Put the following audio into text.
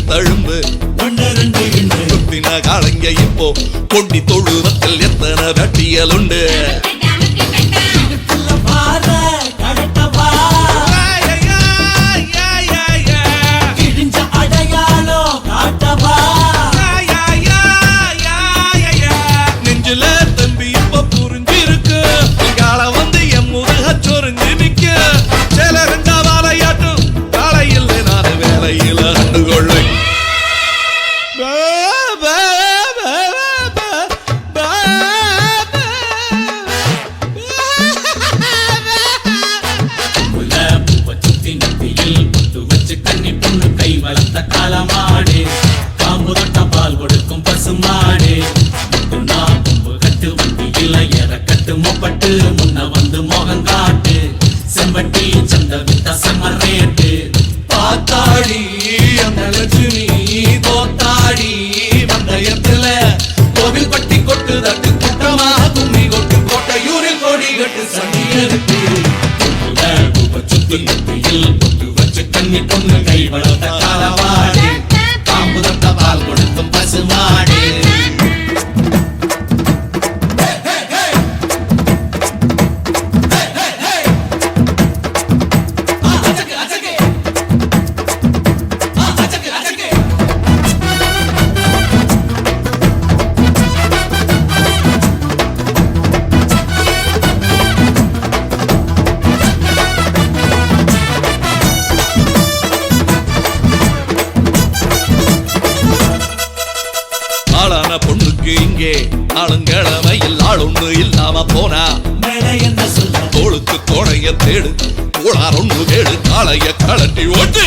தழும்பு குத்தின காலங்க இப்போ கொண்டி தொழுவத்தில் எத்தனை வெட்டியல் உண்டு நெஞ்சில தம்பி இப்ப புரிஞ்சிருக்கு கால வந்து என் முருக சொரிஞ்சு நிக்க சில ரெண்டா வாழையாட்டும் காலையில் நான் வேலையில கண்டுகொள்ளை காலமாடு காம்பு தொட்ட பால் கொடுக்கும் பசுமாடு கொம்பு கட்டு வண்டியில எறக்கட்டு மொப்பட்டு முன்ன வந்து மோகம் காட்டு செம்பட்டி சந்த வித்த செம்மரேட்டு பாத்தாடி அந்த லட்சுமி தோத்தாடி வந்தயத்துல கோவில் பட்டி கொட்டு தட்டு குட்டமா கும்மி கொட்டு கோட்டையூரில் கோடி கட்டு சண்டியருக்கு சுத்தி நெத்தியில் பொட்டு வச்சு கண்ணி பொண்ணு கை வளர்த்த காலமாடு காம்பு தொட்ட பால் கொடுக்கும் பசுமாடு ஆளான பொண்ணுக்கு இங்கே ஆளுங்கிழமையில் ஆளொன்னு இல்லாம போனா என்ன சொல்ல தோளுக்கு தோணைய தேடு கோளார் ஒண்ணு கேடு காளைய கலட்டி ஓட்டு